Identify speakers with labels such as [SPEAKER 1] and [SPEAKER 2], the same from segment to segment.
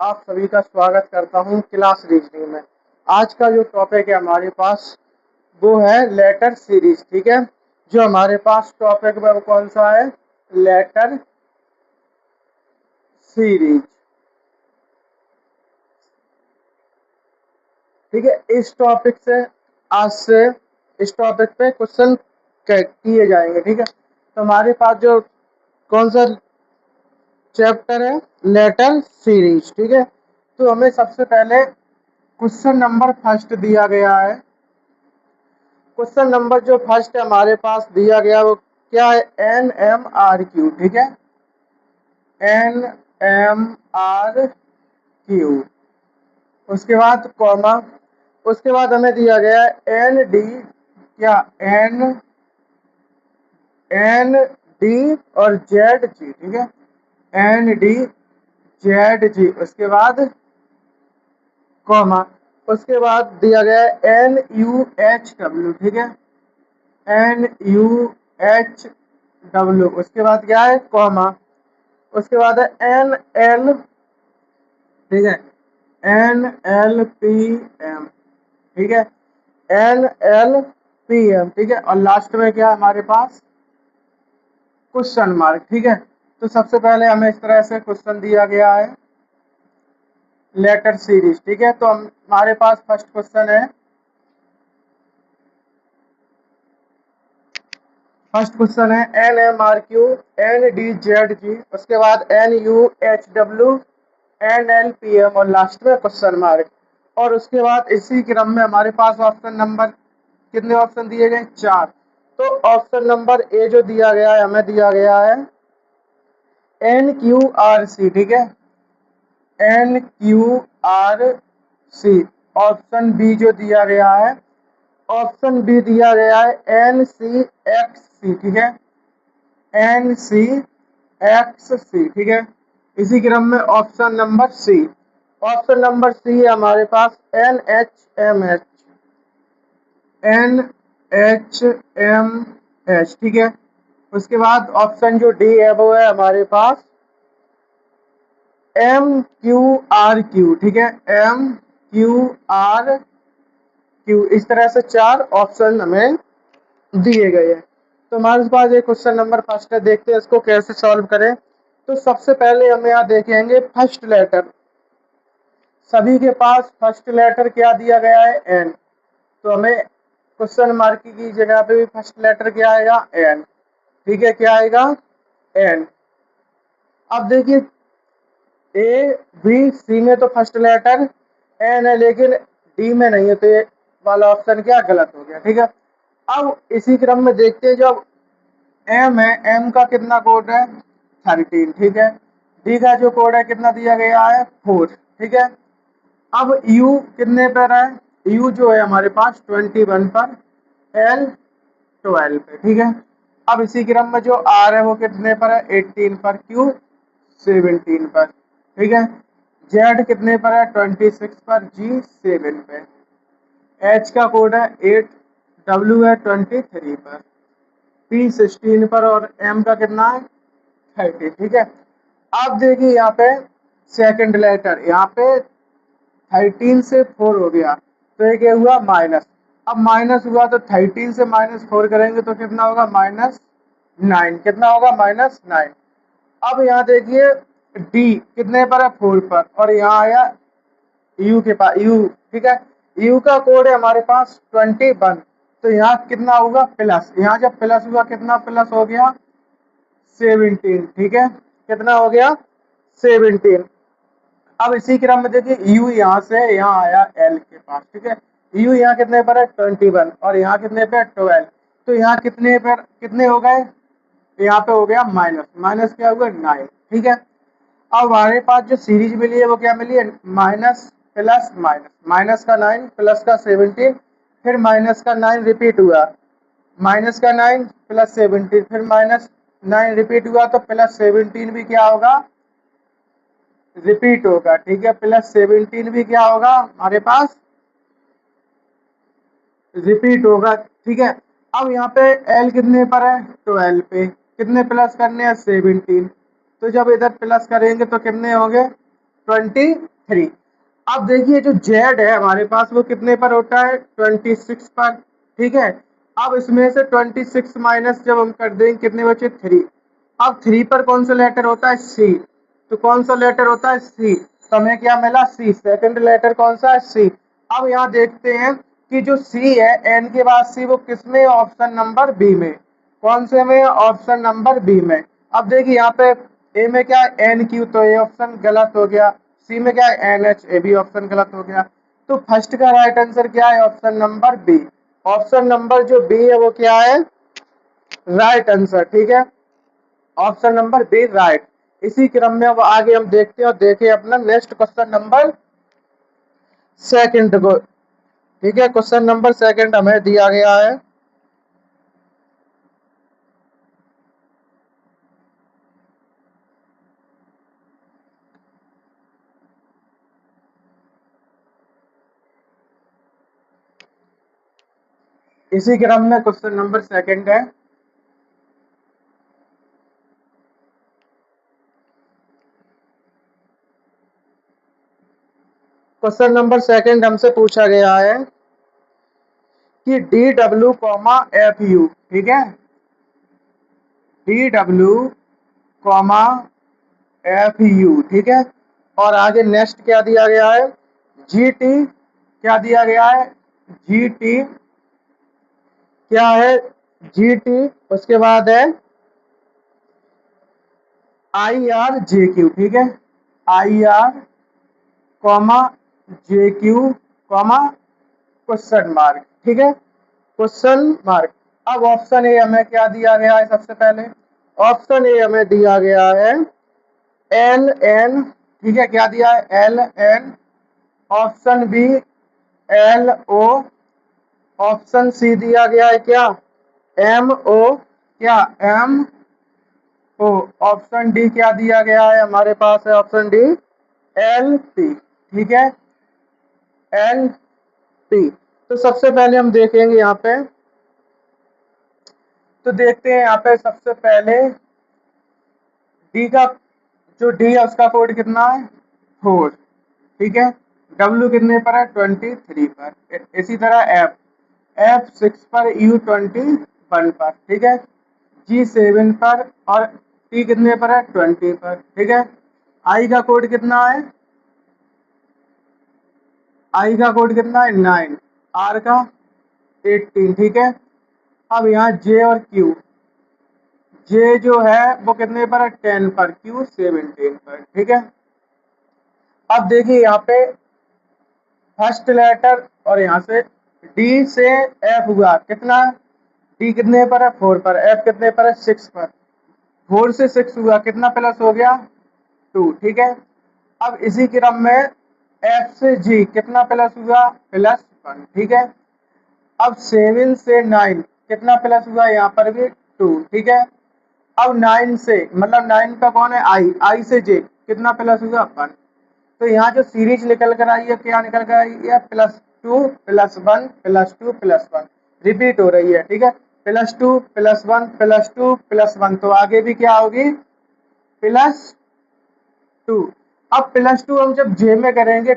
[SPEAKER 1] आप सभी का स्वागत करता हूं क्लास रीजनिंग में। आज का जो टॉपिक है हमारे पास वो है लेटर सीरीज। ठीक है, जो हमारे पास टॉपिक है वो कौन सा है? Letter series. ठीक है, इस टॉपिक से आज से इस टॉपिक पे क्वेश्चन किए जाएंगे। ठीक है, तो हमारे पास जो कौन सा चैप्टर है? Letter series. ठीक है, तो हमें सबसे पहले क्वेश्चन नंबर फर्स्ट दिया गया है। क्वेश्चन नंबर जो फर्स्ट हमारे पास दिया गया वो क्या है? NMRQ। ठीक है, NMRQ। उसके बाद कॉमा, उसके बाद हमें दिया गया है ND। क्या? ND और ZG। ठीक है, ND ZG। उसके बाद कॉमा, उसके बाद दिया गया है NUHW। ठीक है, NUHW। उसके बाद क्या है? कॉमा, उसके बाद है NL। ठीक है, NLPM। ठीक है, NLPM। ठीक है, और लास्ट में क्या है हमारे पास? Question mark. ठीक है, तो सबसे पहले हमें इस तरह से क्वेश्चन दिया गया है लेटर सीरीज। ठीक है, तो हमारे पास फर्स्ट क्वेश्चन है। फर्स्ट क्वेश्चन है NMRQ NDZG, उसके बाद NUHW NLPM और लास्ट में क्वेश्चन मार्क। और उसके बाद इसी क्रम में हमारे पास ऑप्शन नंबर कितने ऑप्शन दिए गए? 4। तो ऑप्शन नंबर ए जो दिया गया है हमें दिया गया है NQRC। ठीक है, NQRC। ऑप्शन बी जो दिया गया है, ऑप्शन बी दिया गया है NCXC। ठीक है, NCXC। ठीक है, इसी क्रम में option number C. Option number C है हमारे पास NHMH। NHMH। ठीक है, उसके बाद ऑप्शन जो डी है वो है हमारे पास MQRQ। ठीक है, MQRQ। इस तरह से 4 ऑप्शन हमें दिए गए हैं। तो हमारे पास एक क्वेश्चन नंबर फर्स्ट है, देखते हैं इसको कैसे सॉल्व करें। तो सबसे पहले हम यहाँ देखेंगे फर्स्ट लेटर। सभी के पास फर्स्ट लेटर क्या दिया गया है? एन। तो हमें क्वेश्चन मार्क की जगह पे भी फर्स्ट लेटर क्या आएगा? एन। ठीक है, क्या आएगा? एन। अब देखिए ए बी सी में तो फर्स्ट लेटर एन है, लेकिन डी में नहीं है, तो ये वाला ऑप्शन क्या गलत हो गया। ठीक है, अब इसी क्रम में देखते हैं जो एम है, एम का कितना कोड है? 13। ठीक है, डी का जो कोड है कितना दिया गया है? 4। ठीक है, अब यू कितने पर है? यू जो है हमारे पास 21 पर, एल 12 पे। ठीक है, अब इसी क्रम में जो आर है वो कितने पर है? 18 पर, क्यू 17 पर। ठीक है, जेड कितने पर है? 26 पर, जी 7 पे, एच का कोड है 8, डब्ल्यू है 23 पर, पी 16 पर और एम का कितना है? 30। ठीक है, अब देखिए यहाँ पे सेकंड लेटर, यहाँ पे 13 से 4 हो गया, तो ये क्या हुआ? माइनस। अब माइनस हुआ तो 13 से -4 करेंगे तो कितना होगा? -9। कितना होगा? -9। अब यहाँ देखिए डी कितने पर है? 4 पर, और यहाँ आया यू के पास यू। ठीक है, यू का कोड है हमारे पास 21, तो यहाँ कितना होगा? प्लस। यहाँ जब प्लस हुआ कितना प्लस हो गया? 17। ठीक है, कितना हो गया? 17। अब इसी क्रम में देखिए यू यहाँ से यहाँ आया एल के पास। ठीक है, यू यहाँ कितने पर है? 21, और यहाँ कितने पे? 12। तो यहाँ कितने पर कितने हो गए? यहाँ पे हो गया माइनस। माइनस क्या हुआ? 9। ठीक है, अब हमारे पास जो सीरीज मिली है वो क्या मिली है? माइनस प्लस माइनस, माइनस का 9 प्लस का 17, फिर माइनस का 9 रिपीट हुआ, माइनस का 9 प्लस 17, फिर -9 रिपीट हुआ, तो +17 भी क्या होगा? रिपीट होगा। ठीक है, +17 भी क्या होगा हमारे पास? रिपीट होगा। ठीक है, अब यहाँ पे एल कितने पर है? 12 पे। कितने प्लस करने हैं? 17। तो जब इधर प्लस करेंगे तो कितने होंगे? 20 3। अब देखिए जो जेड है हमारे पास वो कितने पर होता है 26 पर, ठीक है। अब इसमें से 26 माइनस जब हम कर देंगे कितने बचे 3। अब 3 पर कौन सा लेटर होता है सी, तो कौन सा लेटर होता है सी, तो हमें क्या मिला सी, सेकंड लेटर कौन सा है सी। अब यहाँ देखते हैं कि जो सी है एन के बाद सी वो किस में, ऑप्शन नंबर बी में, कौन से में, ऑप्शन नंबर बी में। अब देखिए यहाँ पे ए में क्या है एन क्यू, तो ए ऑप्शन गलत हो गया, सी में क्या है एन एच, ए भी ऑप्शन गलत हो गया। तो फर्स्ट का राइट आंसर क्या है option number B, option number जो बी है वो क्या है राइट आंसर, ठीक है, ऑप्शन नंबर बी राइट। इसी क्रम में अब आगे हम देखते हैं और देखें अपना नेक्स्ट क्वेश्चन नंबर सेकंड को, ठीक है। क्वेश्चन नंबर सेकंड हमें दिया गया है, इसी क्रम में क्वेश्चन नंबर सेकंड है। क्वेश्चन नंबर सेकंड हमसे पूछा गया है कि D W comma F you, ठीक है, D W comma F you, ठीक है। और आगे नेक्स्ट क्या दिया गया है जी टी, क्या दिया गया है जी टी, क्या है जी टी, उसके बाद है आई आर जे क्यू, ठीक है, I R comma J Q comma question mark, ठीक है, क्वेश्चन मार्क। अब ऑप्शन ए हमें क्या दिया गया है, सबसे पहले ऑप्शन ए हमें दिया गया है एल एन, ठीक है, क्या दिया है L N, option B L O, option C दिया गया है क्या एम ओ, क्या एम ओ, ऑप्शन डी क्या दिया गया है हमारे पास है ऑप्शन डी एल पी, ठीक है, एल पी। तो सबसे पहले हम देखेंगे यहाँ पे, तो देखते हैं यहाँ पे सबसे पहले डी का, जो डी है उसका कोड कितना है 4, ठीक है, डब्ल्यू कितने पर है 23 पर, इसी तरह एफ एफ 6 पर, यू 21 पर, ठीक है, जी 7 पर, और टी कितने पर है 20 पर, ठीक है। आई का कोड कितना है, आई का कोड कितना है 9, आर का 18, ठीक है। अब यहाँ जे और क्यू, जे जो है वो कितने पर है 10 पर, क्यू 17 पर, ठीक है। अब देखिए यहाँ पे फर्स्ट लेटर और यहाँ से डी से एफ हुआ कितना, डी कितने पर है 4 पर, एफ कितने पर है 6 पर, 4 से 6 हुआ कितना प्लस हो गया 2, ठीक है। अब इसी क्रम में एफ से जी कितना प्लस हुआ +1, ठीक है। अब 7 से 9 कितना प्लस हुआ यहाँ पर भी 2, ठीक है। अब 9 से मतलब 9 का कौन है आई, आई से जे कितना प्लस हुआ 1, तो यहाँ जो सीरीज निकल कर आई है क्या निकल कर आई है +2 +1 +2 +1 रिपीट हो रही है, ठीक है, +2 +1 +2 +1, तो आगे भी क्या होगी +2। अब +2 हम जब जे में करेंगे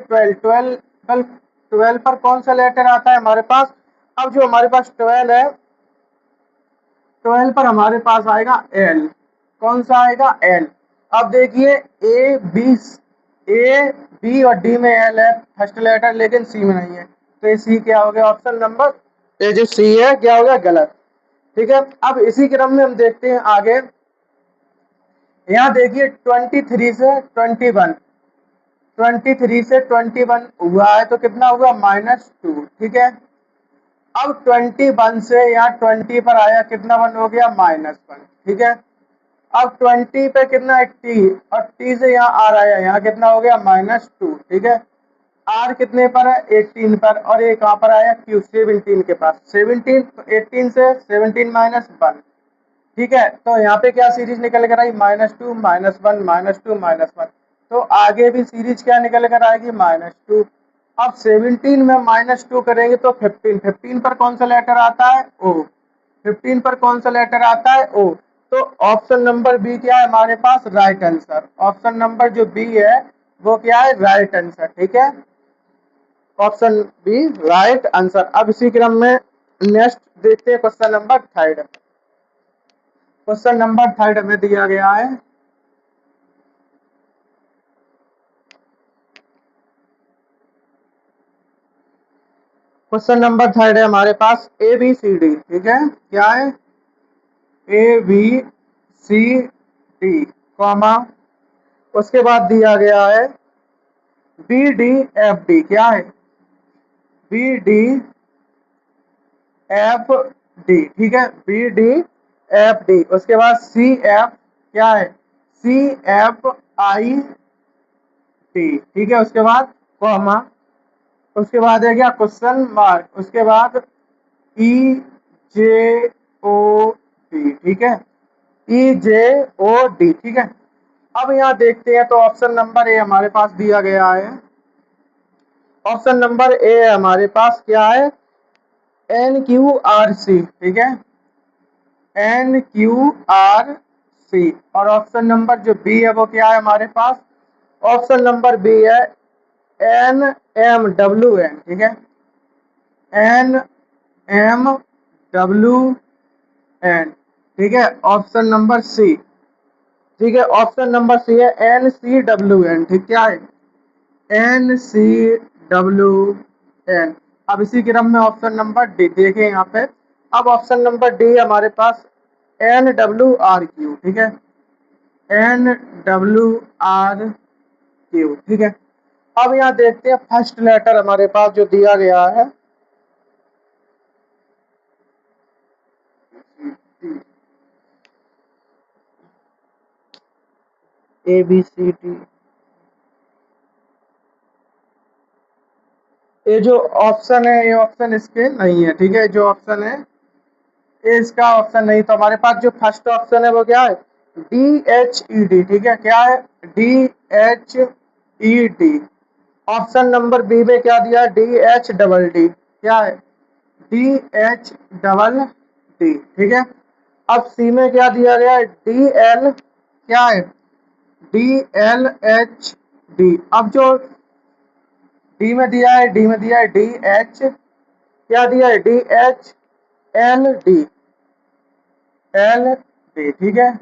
[SPEAKER 1] 12 पर कौन सा लेटर आता है हमारे पास, अब जो हमारे पास 12 है 12 पर हमारे पास आएगा एल, कौन सा आएगा एल। अब देखिए ए बी और डी में एल है फर्स्ट लेटर, लेकिन सी में नहीं है, तो ये सी क्या हो गया ऑप्शन नंबर, ये जो सी है क्या हो गया गलत, ठीक है। अब इसी क्रम में हम देखते हैं आगे, यहाँ देखिए 23 से 21, 23 से 21 हुआ है तो कितना हुआ -2, ठीक है। अब 21 से यहाँ 20 पर आया कितना 1 हो गया -1, ठीक है। अब 20 पे कितना है टी, और टी से यहाँ आर आया, यहाँ कितना हो गया -2, ठीक है। आर कितने पर है 18 पर, और ये कहाँ पर आया क्यू 17 के पास, 17 तो 18 से 17 -1, ठीक है। तो यहाँ पे क्या सीरीज निकल कर आई -2 -1 -2 -1, तो आगे भी सीरीज क्या निकल कर आएगी -2। अब 17 में -2 करेंगे तो 15, 15 पर कौन सा लेटर आता है ओ, 15 पर कौन सा लेटर आता है ओ, तो ऑप्शन नंबर बी क्या है हमारे पास राइट आंसर, ऑप्शन नंबर जो बी है वो क्या है, राइट आंसर। ठीक है, ऑप्शन बी राइट आंसर। अब इसी क्रम में नेक्स्ट देखते हैं question number third. Question number third में दिया गया है, क्वेश्चन नंबर थर्ड है हमारे पास ए बी सी डी। ठीक है, क्या है, A B C D comma, उसके बाद दिया गया है बी डी एफ डी। क्या है, बी डी एफ डी। ठीक है, बी डी एफ डी। उसके बाद सी एफ, क्या है, सी एफ आई टी। ठीक है, उसके बाद कॉमा, उसके बाद है क्या, क्वेश्चन मार्क, उसके बाद ई जे ओ डी। ठीक है, ई जे ओ डी। ठीक है, अब यहाँ देखते हैं तो ऑप्शन नंबर ए हमारे पास दिया गया है। ऑप्शन नंबर ए हमारे पास क्या है, एन क्यू आर सी। ठीक है, एन क्यू आर सी। और ऑप्शन नंबर जो बी है वो क्या है हमारे पास, ऑप्शन नंबर बी है एन एम डब्ल्यू एन। ठीक है, एन एम डब्ल्यू एन। ठीक है, ऑप्शन नंबर सी। ठीक है, ऑप्शन नंबर सी है एन सी डब्ल्यू एन। ठीक, क्या है, एन सी डब्ल्यू एन। अब इसी क्रम में ऑप्शन नंबर डी देखें यहाँ पे। अब ऑप्शन नंबर डी हमारे पास एन डब्ल्यू आर क्यू। ठीक है, एन डब्ल्यू आर क्यू। ठीक है, अब यहाँ देखते हैं फर्स्ट लेटर हमारे पास जो दिया गया है, ए बी सी डी। ये जो ऑप्शन है ये ऑप्शन इसके नहीं है। ठीक है, जो ऑप्शन है ये इसका ऑप्शन नहीं। तो हमारे पास जो फर्स्ट ऑप्शन है वो क्या है, डी एच ई डी। ठीक है, क्या है, D H E D. Option number B में क्या दिया, डी एच डबल डी। क्या है, डी एच डबल डी। ठीक है, अब सी में क्या दिया गया है, डी एल, क्या है, डी एल एच डी। अब जो डी में दिया है, डी में दिया है डी एच, क्या दिया है, D H L D, L D. ठीक है,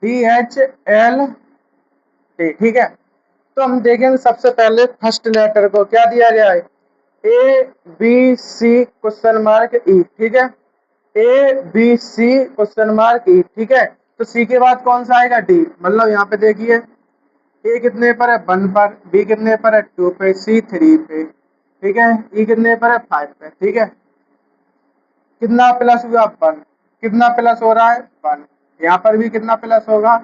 [SPEAKER 1] डी एच एल डी। ठीक है, तो हम देखेंगे सबसे पहले फर्स्ट लेटर को क्या दिया गया है, A B C question mark E. ठीक है, A B C question mark E. ठीक है, तो सी के बाद कौन सा आएगा, डी। मतलब यहाँ पे देखिए ए कितने पर है, 1 पर, बी कितने पर है, 2 पे, सी 3 पे। ठीक है, ई कितने पर है, 5 पे। ठीक है, कितना प्लस हुआ, 1। कितना प्लस हो रहा है, 1। यहाँ पर भी कितना प्लस होगा,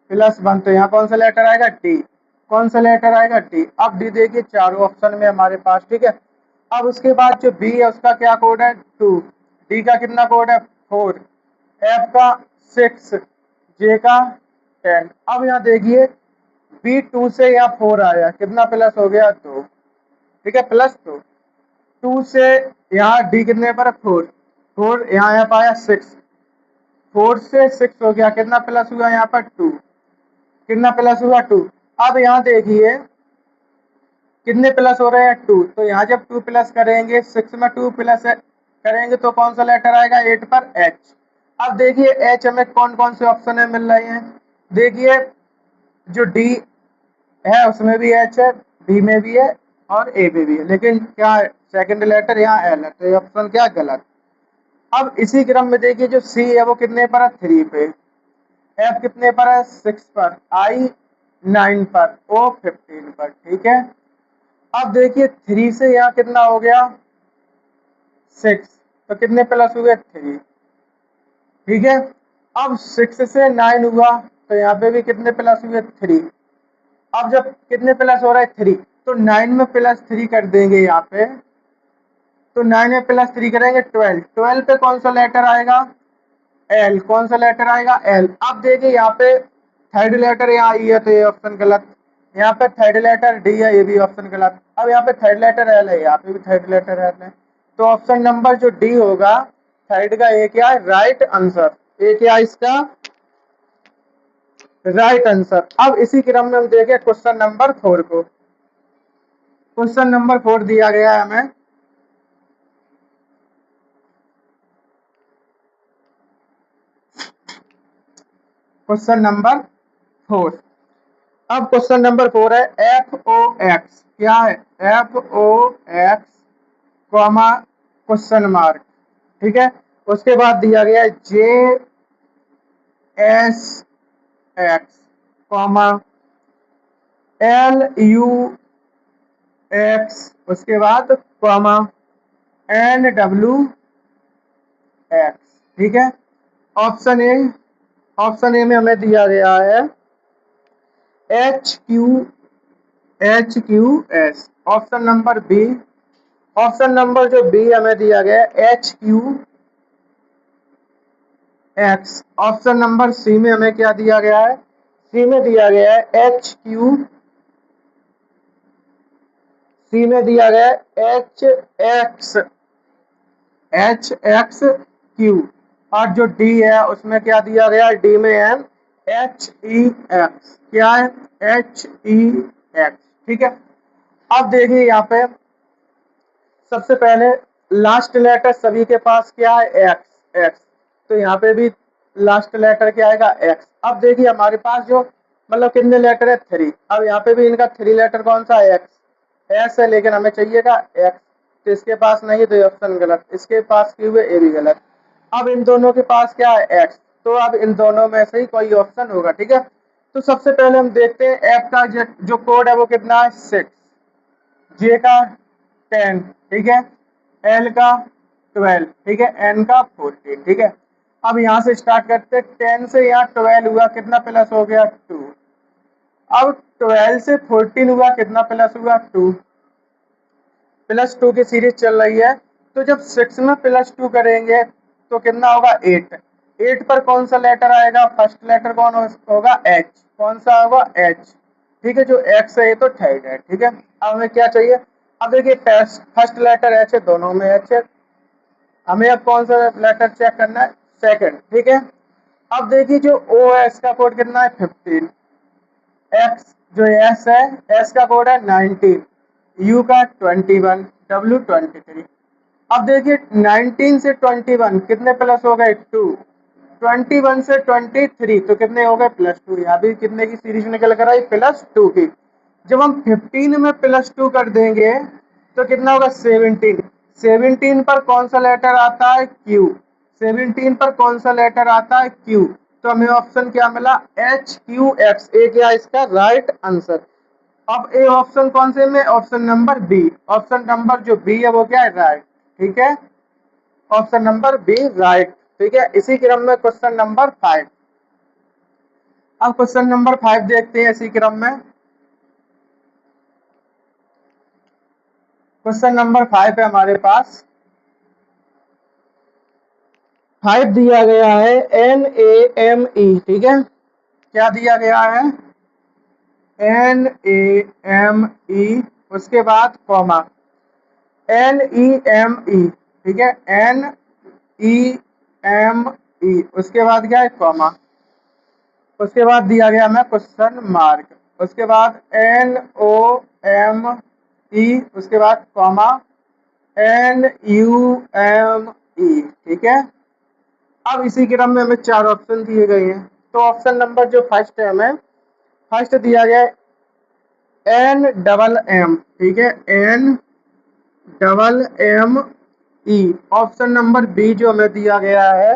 [SPEAKER 1] +1। तो यहाँ कौन सा लेटर आएगा, डी। कौन सा लेटर आएगा, डी। अब डी देखिए चारों ऑप्शन में हमारे पास। ठीक है, अब उसके बाद जो बी है उसका क्या कोड है, 2। डी का कितना कोड है, 4। एफ का 6, जे का 10। अब यहाँ देखिए बी 2 से यहाँ 4 आया, कितना प्लस हो गया, 2। ठीक है, +2। 2 से यहाँ डी कितने पर है, 4। 4 यहाँ पाया 6, 4 से 6 हो गया, कितना प्लस हुआ यहाँ पर, 2। कितना प्लस हुआ, 2। अब यहाँ देखिए कितने प्लस हो रहे हैं, 2। तो यहाँ जब 2 प्लस करेंगे, 6 में 2 प्लस करेंगे तो कौन सा लेटर आएगा, 8 पर एच। अब देखिए एच हमें कौन कौन से ऑप्शन में मिल रहे हैं, देखिए जो डी है उसमें भी एच है, बी में भी है और ए में भी है, लेकिन क्या सेकंड लेटर यहाँ एल है, तो ये ऑप्शन क्या गलत। अब इसी क्रम में देखिए जो सी है वो कितने पर है, 3 पे, एफ कितने पर है, 6 पर, आई 9 पर, ओ 15 पर। ठीक है, अब देखिए 3 से यहाँ कितना हो गया, 6, तो कितने प्लस हुए, 3। ठीक है, अब 6 से 9 हुआ तो यहाँ पे भी कितने प्लस हुए, 3। अब जब कितने प्लस हो रहा है, 3, तो 9 में +3 कर देंगे यहाँ पे, तो 9 में +3 करेंगे, 12। 12 पे कौन सा लेटर आएगा, एल। कौन सा लेटर आएगा, एल। अब देखिए यहाँ पे थर्ड लेटर यहाँ आई है तो ये ऑप्शन गलत। यहाँ पे थर्ड लेटर डी है, ये भी ऑप्शन गलत। अब यहाँ पे थर्ड लेटर एल है, यहाँ पे भी थर्ड लेटर एल है। तो ऑप्शन नंबर जो डी होगा थर्ड का, ये क्या है, राइट आंसर। ये क्या इसका राइट आंसर। अब इसी क्रम में हम देखें क्वेश्चन नंबर 4 को। क्वेश्चन नंबर 4 दिया गया है हमें, क्वेश्चन नंबर 4। अब क्वेश्चन नंबर 4 है एफ ओ एक्स, क्या है F O X comma question mark, ठीक है। उसके बाद दिया गया है J S X comma L U X, उसके बाद कॉमा एन डब्ल्यू एक्स, ठीक है। ऑप्शन ए, ऑप्शन ए में हमें दिया गया है H Q S. Option number B, option number जो बी हमें दिया गया है H Q X. Option number C में हमें क्या दिया गया है, सी में दिया गया है एच क्यू, सी में दिया गया है एच एक्स क्यू। और जो डी है उसमें क्या दिया गया है, डी में है एच ई एक्स, क्या है एच ई एक्स, ठीक है। अब देखिए यहाँ पे सबसे पहले लास्ट लेटर सभी के पास क्या है एक्स एक्स, तो यहाँ पे भी लास्ट लेटर क्या आएगा एक्स। अब देखिए हमारे पास जो मतलब कितने लेटर है 3, अब यहाँ पे भी इनका 3 लेटर कौन सा है एक्स एस है, लेकिन हमें चाहिएगा एक्स, तो इसके पास नहीं तो ये ऑप्शन गलत, इसके पास क्यों है ए भी गलत। अब इन दोनों के पास क्या है एक्स, तो अब इन दोनों में से ही कोई ऑप्शन होगा, ठीक है। तो सबसे पहले हम देखते हैं एफ का जो कोड है वो कितना है 6, जे का 10, ठीक है, एल का 12, ठीक है, एन का 14, ठीक है। अब यहाँ से स्टार्ट करते हैं, 10 से यहाँ 12 हुआ कितना प्लस हो गया 2। अब 12 से 14 हुआ कितना प्लस हुआ 2, प्लस 2 की सीरीज चल रही है। तो जब 6 में प्लस 2 करेंगे तो कितना होगा 8। 8 पर कौन सा लेटर आएगा, फर्स्ट लेटर कौन होगा एच, कौन सा होगा एच, ठीक है। जो एक्स है ये तो थर्ड है, ठीक है। अब हमें क्या चाहिए, अब देखिए फर्स्ट लेटर एच है, दोनों में एच है, हमें अब कौन सा लेटर चेक करना है सेकंड, ठीक है। अब देखिए जो ओ एस का कोड कितना है 15, एक्स जो एस है एस का कोड है 19, यू का 21, डब्ल्यू 23। अब देखिए 19 से 21 कितने प्लस हो गए 2, 21 से 23 तो कितने हो गए +2, यहाँ भी कितने की सीरीज निकल कर आई +2 की। जब हम 15 में +2 कर देंगे तो कितना होगा 17, 17 पर कौन सा लेटर आता है Q, 17 पर कौन सा लेटर आता है Q, तो हमें ऑप्शन क्या मिला HQX, ए क्या इसका राइट आंसर। अब ए ऑप्शन कौन से में, option number B, option number जो बी है वो क्या है राइट, ठीक है, ऑप्शन नंबर बी राइट, ठीक है। इसी क्रम में क्वेश्चन नंबर 5, अब क्वेश्चन नंबर 5 देखते हैं इसी क्रम में। क्वेश्चन नंबर 5 है हमारे पास, 5 दिया गया है NAME, ठीक है, क्या दिया गया है NAME, उसके बाद कॉमा NEME, ठीक है, NEME, उसके बाद क्या है कॉमा, उसके बाद दिया गया हमें क्वेश्चन मार्क, उसके बाद NOME, उसके बाद कॉमा NUME, ठीक है। अब इसी क्रम में हमें 4 ऑप्शन दिए गए हैं, तो ऑप्शन नंबर जो फर्स्ट है हमें फर्स्ट दिया गया है NMM, ठीक है, NMME। ऑप्शन नंबर बी जो हमें दिया गया है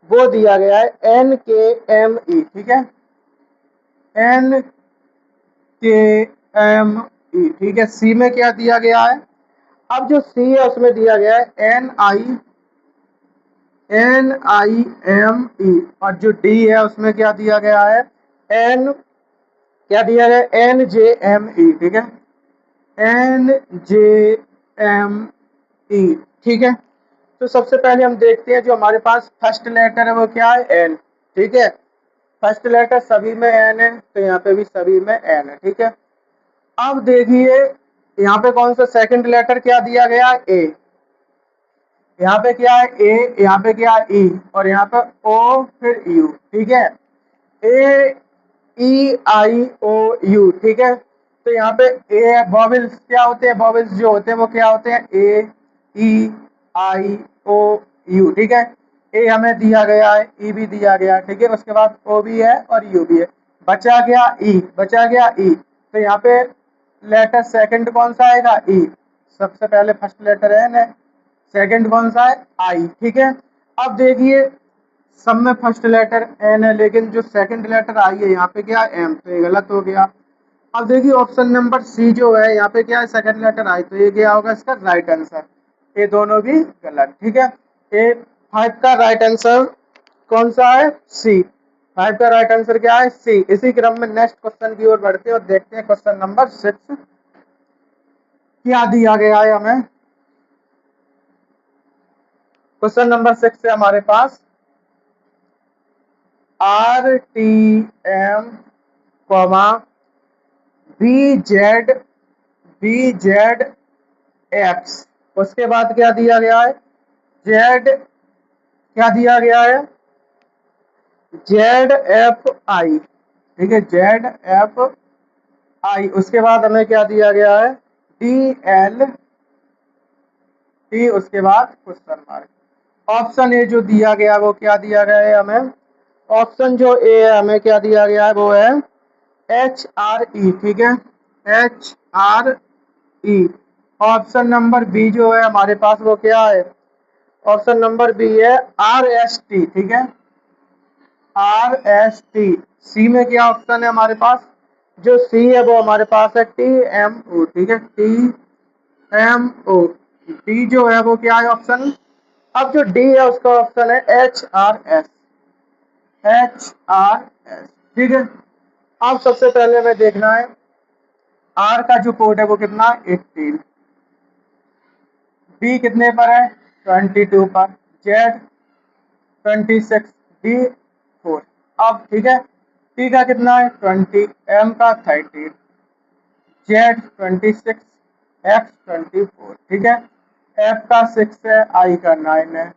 [SPEAKER 1] वो दिया गया है NKME, ठीक है, NKME, ठीक है। सी में क्या दिया गया है, अब जो सी है उसमें दिया गया है NIME, और जो डी है उसमें क्या दिया गया है क्या दिया गया है NJME, ठीक है, NJME, ठीक है। तो सबसे पहले हम देखते हैं जो हमारे पास फर्स्ट लेटर है वो क्या है एन, ठीक है, फर्स्ट लेटर सभी में एन है तो यहाँ पे भी सभी में एन है, ठीक है। अब देखिए यहाँ पे कौन सा सेकंड लेटर क्या दिया गया है ए, यहाँ पे क्या है ए, यहाँ पे क्या है ई, और यहाँ पे ओ फिर यू, ठीक है। ए ई आई ओ यू, ठीक है। तो यहाँ पे ए वॉवेल्स क्या होते हैं, वॉवेल्स जो होते हैं वो क्या होते हैं, ए ई आई ओ यू, ठीक है। ए हमें दिया गया है, ई भी दिया गया है, ठीक है। उसके बाद ओ भी है और यू भी है, बचा गया ई, बचा गया ई। तो यहाँ पे लेटर सेकंड कौन सा आएगा, ई। सबसे पहले फर्स्ट लेटर एन है, सेकंड कौन सा है, आई, ठीक है। अब देखिए सब में फर्स्ट लेटर एन है, लेकिन जो सेकंड लेटर आई है यहाँ पे क्या है, एम, तो ये गलत हो गया। अब देखिए ऑप्शन नंबर सी जो है यहाँ पे क्या है, सेकंड लेटर आई, तो ये क्या होगा इसका राइट आंसर। ये दोनों भी गलत, ठीक है। ए 5 का राइट आंसर कौन सा है, सी। 5 का राइट आंसर क्या है, सी। इसी क्रम में नेक्स्ट क्वेश्चन की ओर बढ़ते हैं और देखते हैं क्वेश्चन नंबर 6 क्या दिया गया है हमें। क्वेश्चन नंबर 6 है हमारे पास R T M comma B Z apps, उसके बाद क्या दिया गया है, जेड, क्या दिया गया है, जेड एफ आई, ठीक है, जेड एफ आई। उसके बाद हमें क्या दिया गया है, डी एल टी, उसके बाद क्वेश्चन मार्क। ऑप्शन ए जो दिया गया वो क्या दिया गया है हमें, ऑप्शन जो ए है हमें क्या दिया गया है वो है एच आर ई, ठीक है, H R E. Option number B जो है हमारे पास वो क्या है, ऑप्शन नंबर बी है आर एस टी, ठीक है, आर एस टी। सी में क्या ऑप्शन है हमारे पास, जो सी है वो हमारे पास है टी एम ओ, ठीक है, टी एम ओ। डी जो है वो क्या है ऑप्शन, अब जो डी है उसका ऑप्शन है H R S, H R S, ठीक है। अब सबसे पहले हमें देखना है आर का जो कोड है वो कितना है 18, बी कितने पर है 22 पर, जेड 26, डी 4। अब ठीक है, टी का कितना है 20, एम का 30, जेड 26, एक्स 24, ठीक है। एफ का 6 है, आई का 9 है,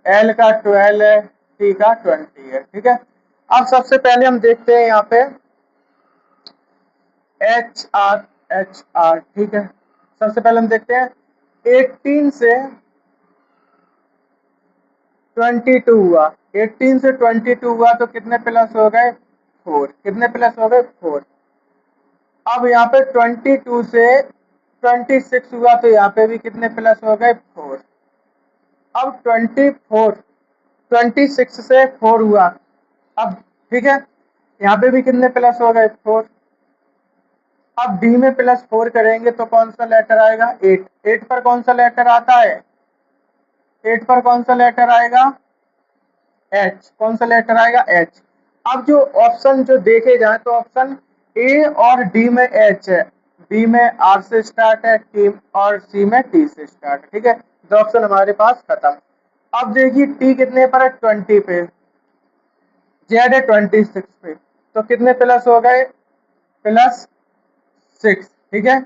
[SPEAKER 1] एल का 12 है, टी का 20 है, ठीक है। अब सबसे पहले हम देखते हैं यहाँ पे एच आर, ठीक है। सबसे पहले हम देखते हैं 18 से 22 हुआ, 18 से 22 हुआ तो कितने प्लस हो गए 4, कितने प्लस हो गए 4। अब यहाँ पे 22 से 26 हुआ तो यहाँ पे भी कितने प्लस हो गए 4। अब 26 से 4 हुआ, अब ठीक है, यहाँ पे भी कितने प्लस हो गए 4। अब डी में +4 करेंगे तो कौन सा लेटर आएगा 8, 8 पर कौन सा लेटर आता है, 8 पर कौन सा लेटर आएगा एच, कौन सा लेटर आएगा एच। अब जो ऑप्शन जो देखे जाए तो ऑप्शन ए और डी में एच है, बी में आर से स्टार्ट है, टी और सी में टी से स्टार्ट है, ठीक है। दो ऑप्शन हमारे पास खत्म। अब देखिए टी कितने पर है 20 पे, जेड है 26 पे, तो कितने प्लस हो गए +6, ठीक है।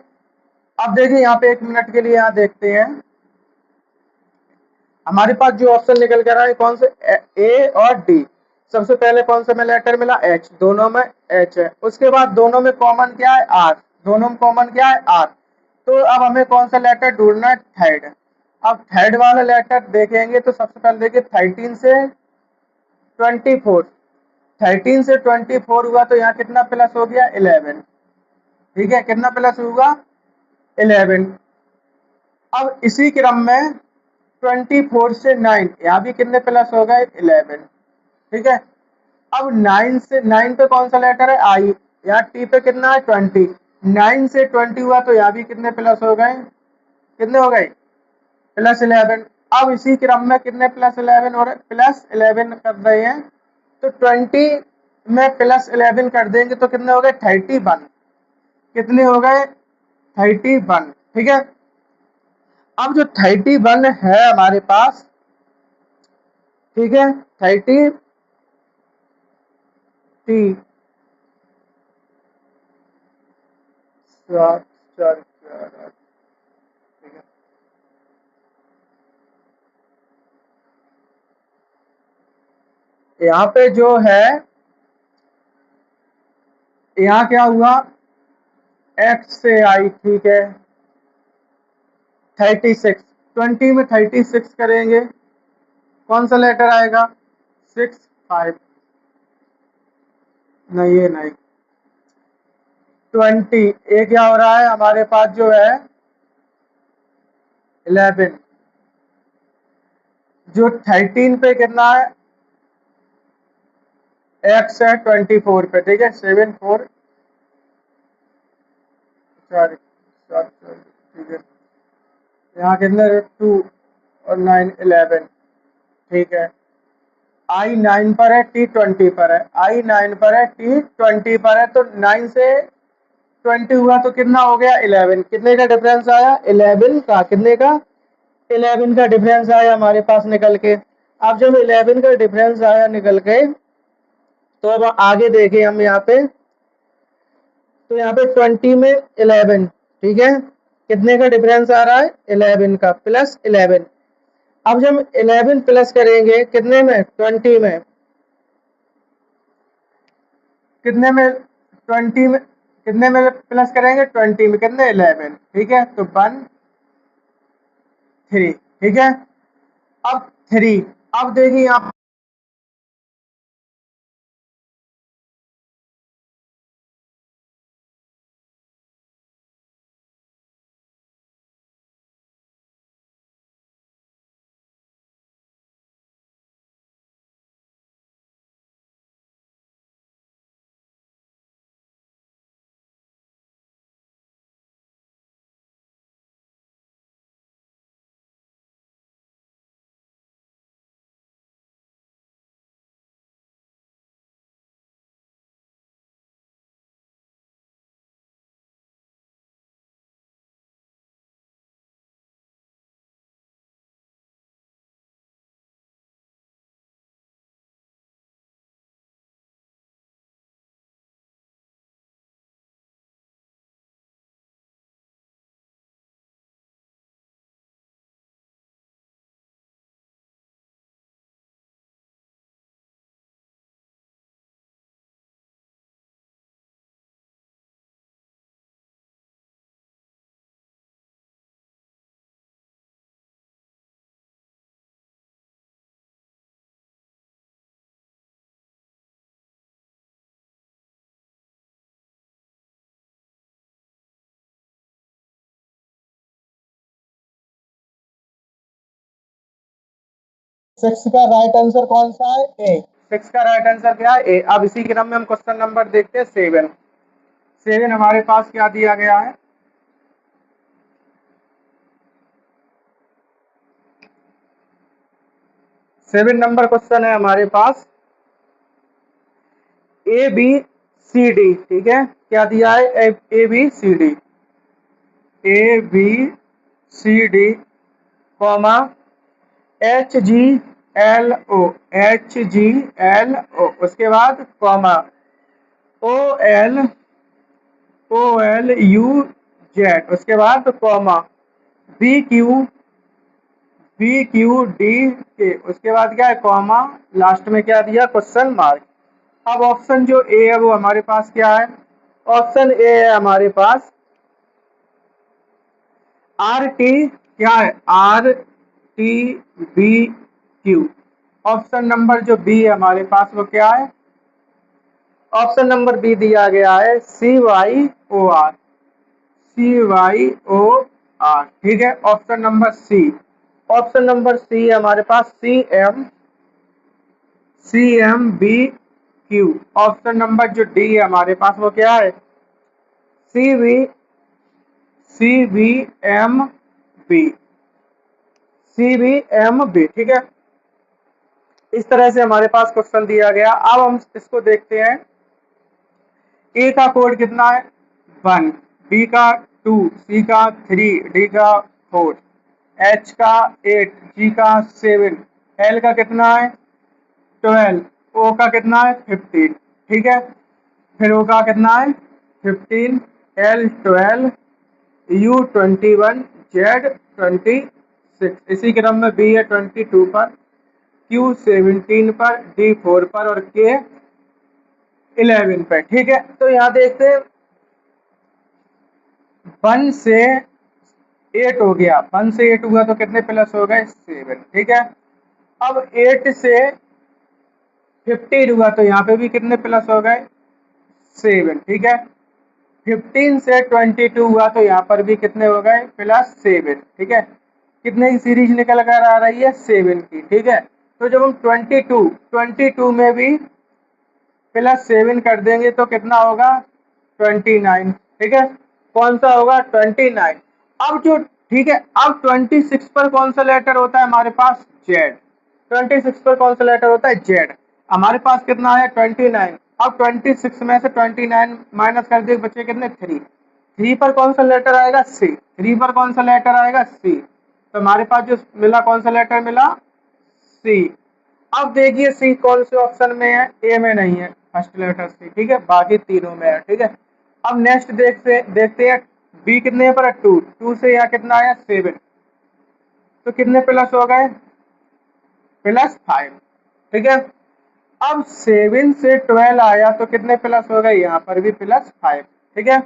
[SPEAKER 1] अब देखिए यहाँ पे 1 मिनट के लिए यहाँ देखते हैं हमारे पास जो ऑप्शन निकल कर आए है कौन से ए और डी। सबसे पहले कौन सा में लेटर मिला एच, दोनों में एच है। उसके बाद दोनों में कॉमन क्या है आर, दोनों में कॉमन क्या है आर। तो अब हमें कौन सा लेटर ढूंढना है थर्ड। अब थर्ड वाला लेटर देखेंगे तो सबसे पहले देखिए 13 से 24, 13 से 24 हुआ तो यहाँ कितना प्लस हो गया 11, ठीक है, कितना प्लस होगा 11। अब इसी क्रम में 24 से 9, यहाँ भी कितने प्लस हो गए 11, ठीक है। अब 9 से 9 पे कौन सा लेटर है आई, यहाँ टी पे कितना है 20, 9 से 20 हुआ तो यहाँ भी कितने प्लस हो गए, कितने हो गए +11। अब इसी क्रम में कितने +11 हो रहे, +11 कर रहे हैं तो 20 में +11 कर देंगे तो कितने हो गए 31, कितने हो गए 31, ठीक है। अब जो 31 है हमारे पास, ठीक है, 30 टी 7 4 4 8, ठीक है। यहाँ पे जो है यहाँ क्या हुआ, एक्स से आई, ठीक है, 36, 20 में 36 करेंगे, कौन सा लेटर आएगा, 6, 5, नहीं ये नहीं, 20, ये क्या हो रहा है हमारे पास जो है 11, जो 13 पे कितना है, एक्स है 24 पे, ठीक है, 7, 4, सॉरी, ठीक है, यहाँ कितने 2 और 9, 11, ठीक है, आई 9 पर है, टी 20 पर है, आई 9 पर है, टी 20 पर है, तो 9 से 20 हुआ तो कितना हो गया 11, कितने का डिफरेंस आया 11 का, कितने का 11 का डिफरेंस आया हमारे पास निकल के। अब जब 11 का डिफरेंस आया निकल के, तो अब आगे देखें हम यहाँ पे, तो यहाँ पे 20 में 11, ठीक है, कितने का डिफरेंस आ रहा है 11 का, प्लस 11। अब जब 11 प्लस करेंगे कितने में 20 में, कितने में 20 में, कितने में प्लस करेंगे 20 में, कितने 11, ठीक है, तो 1, 3, ठीक है, अब 3, अब देखिए आप सिक्स का राइट आंसर कौन सा है, ए, सिक्स का राइट आंसर क्या है ए। अब इसी क्रम में हम क्वेश्चन नंबर देखते हैं 7, 7 हमारे पास क्या दिया गया है, 7 नंबर क्वेश्चन है हमारे पास, ए बी सी डी, ठीक है, क्या दिया है A B C D, A B C D, comma H G L O, H G L O, उसके बाद comma O L, O L U Z, उसके बाद comma B Q, B Q D K, उसके बाद क्या है comma, last में क्या दिया क्वेश्चन मार्क। अब ऑप्शन जो ए है वो हमारे पास क्या है, ऑप्शन ए है हमारे पास आर टी, क्या है R T B Q. Option number जो बी है हमारे पास वो क्या है, ऑप्शन नंबर बी दिया गया है C Y O R, C Y O R, ठीक है। Option number C, option number C हमारे पास C M B Q. Option number जो डी है हमारे पास वो क्या है C V, C B M B, C B M B, ठीक है। इस तरह से हमारे पास क्वेश्चन दिया गया। अब हम इसको देखते हैं, ए का कोड कितना है 1, बी का 2, सी का 3, डी का 4, एच का 8, जी का 7, एल का कितना है 12, ओ का कितना है 15, ठीक है। फिर ओ का कितना है 15, एल 12, यू 21, जेड 26, इसी क्रम में बी है 22 पर, क्यू 17 पर, डी 4 पर और के 11 पे, ठीक है। तो यहाँ देखते हैं 1 से 8 हो गया, 1 से 8 हुआ तो कितने प्लस हो गए 7, ठीक है। अब 8 से 15 हुआ तो यहाँ पे भी कितने प्लस हो गए 7, ठीक है। 15 से 22 हुआ तो यहाँ पर भी कितने हो गए प्लस 7, ठीक है। कितने की सीरीज निकल कर आ रही है 7 की, ठीक है। तो जब हम 22 में भी +7 कर देंगे तो कितना होगा 29, ठीक है। कौन सा होगा 29। अब जो, ठीक है, अब 26 पर कौन सा लेटर होता है हमारे पास जेड। 26 पर कौन सा लेटर होता है जेड। हमारे पास कितना है 29। अब 26 में से 29 माइनस कर दिए, बच्चे कितने 3। 3 पर कौन सा लेटर आएगा सी। 3 पर कौन सा लेटर आएगा सी। तो हमारे पास जो मिला कौन सा लेटर मिला सी। अब देखिए सी कौन से ऑप्शन में है, ए में नहीं है, फर्स्ट लेटर सी, ठीक है, बाकी तीनों में है, ठीक है। अब नेक्स्ट देखते हैं बी कितने पर है 2, 2 से यहाँ कितना आया 7, तो कितने प्लस हो गए +5, ठीक है। अब 7 से 12 आया तो कितने प्लस हो गए, यहाँ पर भी +5, ठीक है।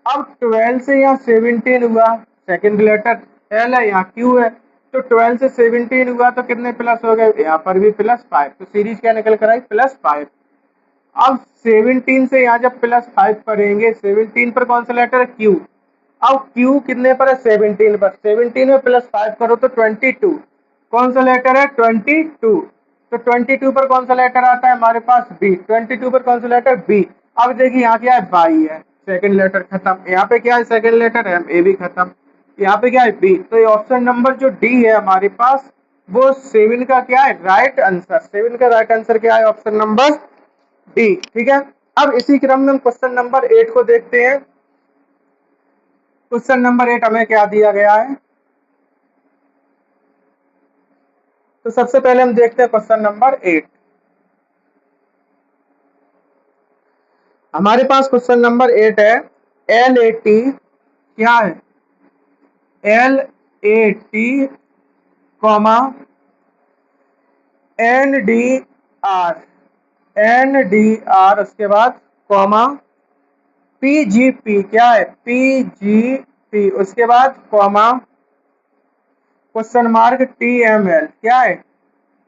[SPEAKER 1] अब 12 से यहाँ 17 हुआ, सेकंड लेटर एल है, यहाँ क्यू है, तो 12 से 17 हुआ तो कितने प्लस हो गए, यहाँ पर भी +5, तो सीरीज क्या निकल कर आई +5। अब 17 से यहाँ जब +5 करेंगे, 17 पर कौन सा लेटर है क्यू। अब क्यू कितने पर है 17 पर, 17 में +5 करो तो 22, कौन सा लेटर है 22, तो 22 पर कौन सा लेटर आता है हमारे पास बी, 22 पर कौन सा लेटर बी। अब देखिए यहाँ क्या है बाई है, सेकंड लेटर खत्म, यहाँ पे क्या है सेकंड लेटर है ए भी खत्म, यहाँ पे क्या है बी। तो ये ऑप्शन नंबर जो डी है हमारे पास वो 7 का क्या है राइट आंसर, 7 का राइट आंसर क्या है ऑप्शन नंबर डी, ठीक है। अब इसी क्रम में हम क्वेश्चन नंबर 8 को देखते हैं। क्वेश्चन नंबर 8 हमें क्या दिया गया है, तो सबसे पहले हम देखते हैं क्वेश्चन नंबर 8। हमारे पास क्वेश्चन नंबर 8 है LAT, क्या है LAT कॉमा NDR उसके बाद कॉमा PGP, क्या है PGP उसके बाद कॉमा क्वेश्चन मार्क TML, क्या है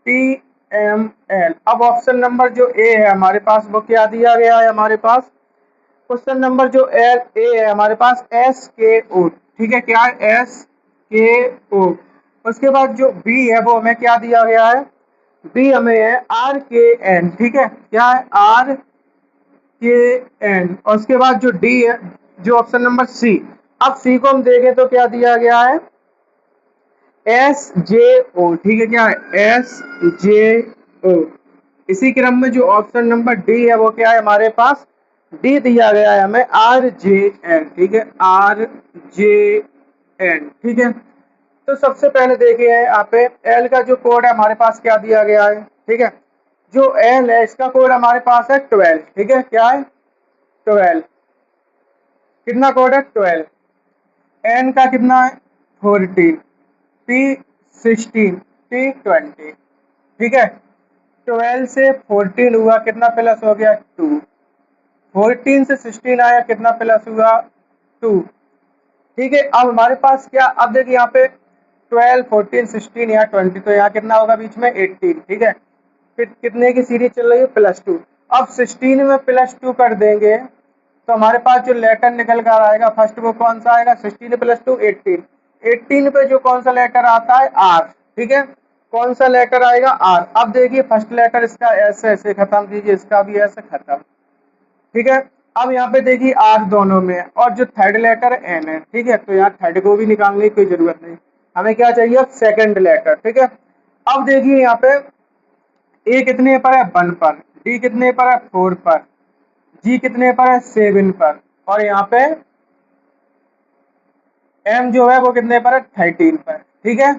[SPEAKER 1] TML। अब ऑप्शन नंबर जो ए है हमारे पास वो क्या दिया गया है, हमारे पास क्वेश्चन नंबर जो ए है हमारे पास SKO, ठीक है, क्या है SKO। उसके बाद जो बी है वो हमें क्या दिया गया है, बी हमें है RKN, ठीक है, क्या है RKN। और उसके बाद जो डी है जो ऑप्शन नंबर सी, अब सी को हम देखें तो क्या दिया गया है SJO, ठीक है, क्या है SJO। इसी क्रम में जो ऑप्शन नंबर डी है वो क्या है हमारे पास डी दिया गया है हमें RJN, ठीक है RJN, ठीक है। तो सबसे पहले देखिए यहाँ पे एल का जो कोड है हमारे पास क्या दिया गया है, ठीक है। जो एल है इसका कोड हमारे पास है 12, ठीक है, क्या है 12, कितना कोड है 12। एन का कितना है 14, P 16, T 20, ठीक है। 12 से 14 हुआ कितना प्लस हो गया 2, 14 से 16 आया कितना प्लस हुआ 2, ठीक है। अब हमारे पास क्या, अब देखिए यहाँ पे 12, 14, 16 या 20, तो यहाँ कितना होगा बीच में 18, ठीक है। फिर कितने की सीरीज चल रही है +2। अब 16 में +2 कर देंगे तो हमारे पास जो लेटर निकल कर आएगा फर्स्ट वो कौन सा आएगा 16 + 2 18, 18 पे जो कौन सा लेटर आता है आर, ठीक है, कौन सा लेटर आएगा आर। अब देखिए फर्स्ट लेटर इसका ऐसे ऐसे खत्म कीजिए, इसका भी ऐसे खत्म, ठीक है। अब यहाँ पे देखिए आर दोनों में है और जो थर्ड लेटर एन है, ठीक है, तो यहाँ थर्ड को भी निकालने की कोई जरूरत नहीं, हमें क्या चाहिए सेकंड लेटर, ठीक है। अब देखिए यहाँ पे ए कितने पर है 1 पर, डी कितने पर है 4 पर, जी कितने पर है 7 पर, और यहाँ पे एम जो है वो कितने पर है 13 पर, ठीक है।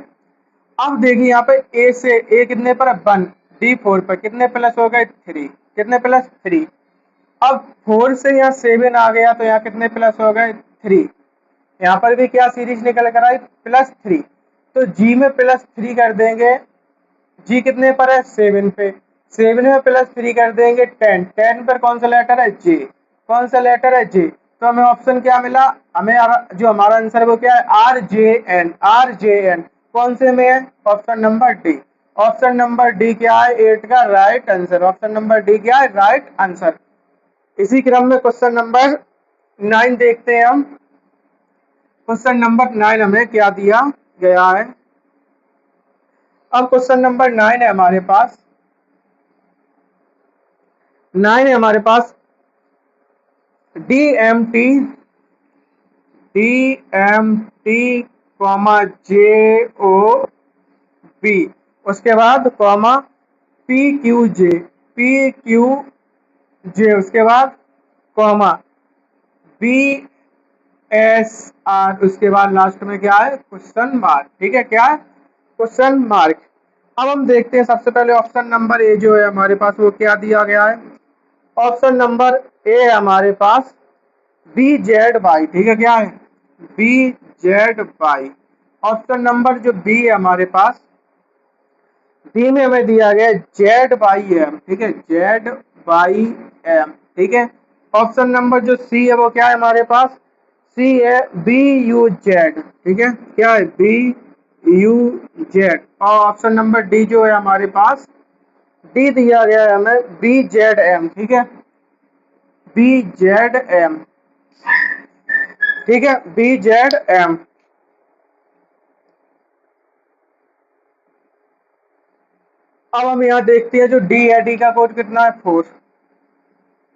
[SPEAKER 1] अब देखिए यहाँ पे ए से ए कितने पर है 1, डी 4 पर, कितने प्लस हो गए 3, कितने प्लस 3। अब 4 से यहाँ 7 आ गया तो यहाँ कितने प्लस हो गए 3, यहाँ पर भी क्या सीरीज निकल कर आई +3, तो जी में +3 कर देंगे, जी कितने पर है 7 पे, 7 में +3 कर देंगे 10, 10 पर कौन सा लेटर है जे, कौन सा लेटर है जे, तो हमें ऑप्शन क्या मिला, हमें जो हमारा आंसर है वो क्या है R J N, R J N, कौन से में है option number D, option number D क्या है 8 का right answer, option number D क्या है राइट आंसर। इसी क्रम में क्वेश्चन नंबर 9 देखते हैं हम, क्वेश्चन नंबर 9 हमें क्या दिया गया है। अब क्वेश्चन नंबर 9 है हमारे पास, 9 है हमारे पास डी एम टी कॉमा जे ओ बी, उसके बाद कॉमा पी क्यू जे, उसके बाद कॉमा बी एस आर, उसके बाद लास्ट में क्या है क्वेश्चन मार्क, ठीक है क्या है क्वेश्चन मार्क। अब हम देखते हैं सबसे पहले ऑप्शन नंबर ए जो है हमारे पास वो क्या दिया गया है, ऑप्शन नंबर ए हमारे पास बी जेड वाई, ठीक है क्या है B Z Y. Option number जो बी है हमारे पास, बी में हमें दिया गया जेड बाई एम, ठीक है जेड बाई एम, ठीक है। ऑप्शन नंबर जो सी है वो क्या है हमारे पास, सी है बी यू जेड, ठीक है क्या है बी यू जेड। और ऑप्शन नंबर डी जो है हमारे पास, डी दिया गया है हमें बी जेड एम, ठीक है बी जेड एम, ठीक है बी जेड एम। अब हम यहाँ देखते हैं जो डी है, डी का कोड कितना है 4,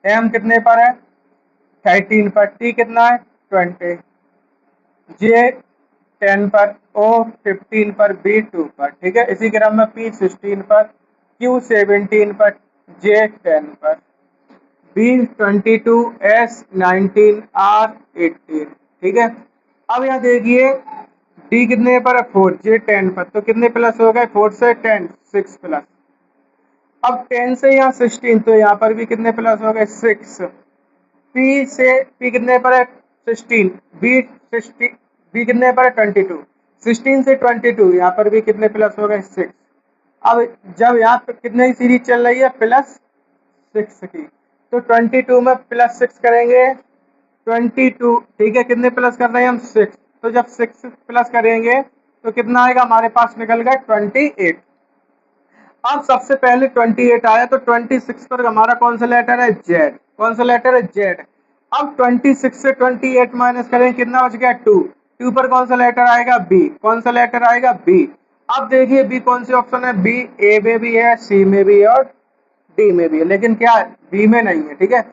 [SPEAKER 1] एम कितने पर है 13 पर, टी कितना है 20, जे 10 पर, ओ 15 पर, बी 2 पर, ठीक है। इसी क्रम में पी 16 पर, क्यू 17 पर, जे 10 पर, बी 22, एस 19, आर 18, ठीक है। अब यहाँ देखिए डी कितने पर है 4, जे 10 पर, तो कितने प्लस हो गए 4 से 10 6 प्लस। अब 10 से यहाँ 16, तो यहाँ पर भी कितने प्लस हो गए 6। पी से पी कितने पर है 16, बी 16, बी कितने पर है 22, 16 से 22 यहाँ पर भी कितने प्लस हो गए 6। अब जब यहाँ पे कितने की सीरीज चल रही है +6 की, तो 22 में +6 करेंगे 22, ठीक है कितने प्लस कर रहे हैं हम 6, तो जब 6 प्लस करेंगे तो कितना आएगा हमारे पास निकल गया 28। अब सबसे पहले 28 आया, तो 26 पर हमारा कौन सा लेटर है जेड, कौन सा लेटर है जेड। अब 26 से 28 माइनस करें कितना बच गया 2, 2 पर कौन सा लेटर आएगा बी, कौन सा लेटर आएगा बी। अब देखिए बी कौन सी ऑप्शन है, बी ए में भी है, सी में भी है और डी में भी है, लेकिन क्या है बी में नहीं है, ठीक है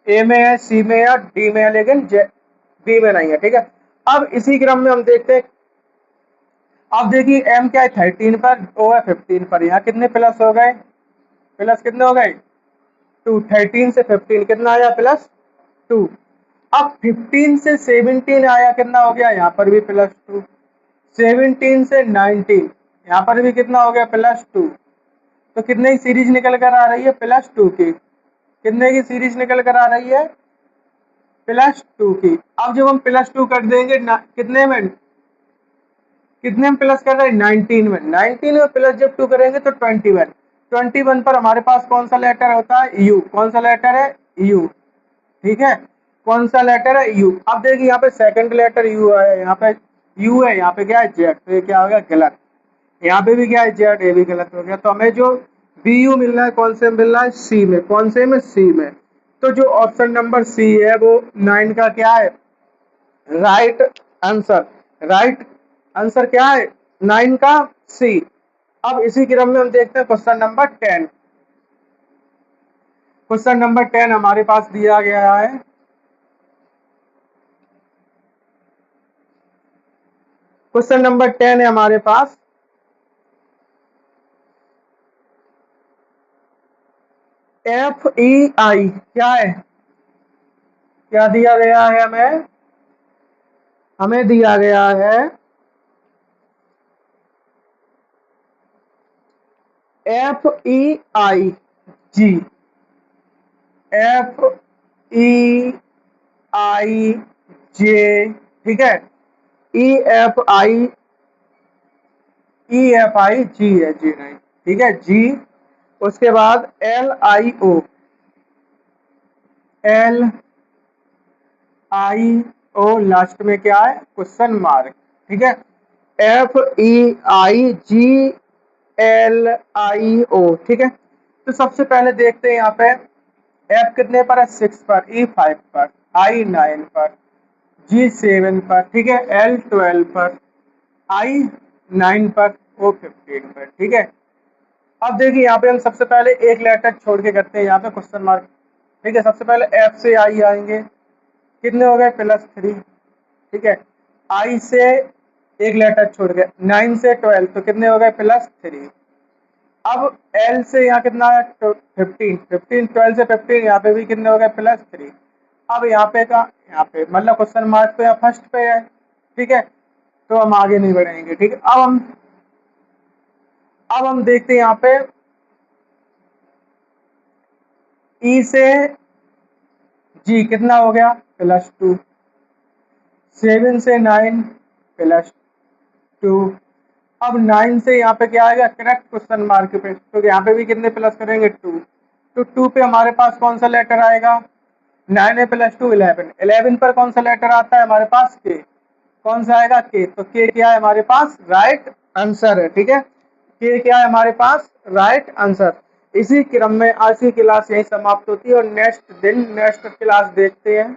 [SPEAKER 1] ए में है, सी में है और डी में है, लेकिन बी में नहीं है, ठीक है। अब इसी क्रम में हम देखते हैं, अब देखिए एम क्या है 13 पर, ओ है 15 पर, यहाँ कितने प्लस हो गए, प्लस कितने हो गए 2, 13 से 15 कितना आया +2। अब 15 से 17 आया कितना हो गया, यहाँ पर भी +2, 17 से 19 यहाँ पर भी कितना हो गया +2, तो कितने की सीरीज निकल कर आ रही है +2 की, कितने की सीरीज निकल कर आ रही है +2 की। अब जब हम +2 कर देंगे कितने में, कितने में प्लस कर रहे हैं 19 में, 19 में प्लस जब 2 करेंगे तो 21, 21 पर हमारे पास कौन सा लेटर होता है यू, कौन सा लेटर है यू, ठीक है कौन सा लेटर है यू। अब देखिए यहाँ पे सेकंड लेटर यू है, यहाँ पे यू है, यहाँ पे क्या है जेड, तो ये क्या हो गया गलत, यहाँ पे भी क्या है जेड, ये भी गलत हो गया। तो हमें जो बी यू मिल रहा है कौन से मिल रहा है सी में, कौन से में सी में। तो जो ऑप्शन नंबर सी है वो 9 का क्या है राइट आंसर, राइट आंसर क्या है 9 का सी। अब इसी क्रम में हम देखते हैं क्वेश्चन नंबर 10, क्वेश्चन नंबर 10 हमारे पास दिया गया है, क्वेश्चन नंबर 10 है हमारे पास, FEI क्या है, क्या दिया गया है हमें, हमें दिया गया है FEI जी, FEI ठीक है EFI जी है जी नहीं, ठीक है जी उसके बाद LIO, लास्ट में क्या है, क्वेश्चन मार्क, ठीक है। FEIGLIO, ठीक है। तो सबसे पहले देखते हैं यहाँ पे F कितने पर है, 6 पर, E 5 पर, I 9 पर, G 7 पर, ठीक है, L 12 पर, I 9 पर, O 15 पर, ठीक है। अब देखिए यहाँ पे हम सबसे पहले एक लेटर छोड़ के करते हैं यहाँ पे क्वेश्चन मार्क, ठीक है। सबसे पहले F से I आएंगे, कितने हो गए, +3, ठीक है। I से एक लेटर छोड़ के 9 से 12, तो कितने हो गए, +3। अब L से यहाँ कितना है, 15, 12 से 15, यहाँ पे भी कितने हो गए, +3। अब यहाँ पे का, यहाँ पे मतलब क्वेश्चन मार्क तो यहाँ फर्स्ट पे है, ठीक है, तो हम आगे नहीं बढ़ेंगे, ठीक है। अब हम देखते हैं यहाँ पे E से G कितना हो गया, +2, 7 से 9 +2। अब 9 से यहाँ पे क्या आएगा, करेक्ट क्वेश्चन मार्क पे, तो यहाँ पे भी कितने प्लस करेंगे, 2। तो 2 पे हमारे पास कौन सा लेटर आएगा, 9 है +2 11, 11 पर कौन सा लेटर आता है हमारे पास, के, कौन सा आएगा, के। तो के क्या है हमारे पास, राइट आंसर है, ठीक है। के क्या है हमारे पास, राइट आंसर। इसी क्रम में आज की क्लास यही समाप्त होती है और नेक्स्ट दिन नेक्स्ट क्लास देखते हैं।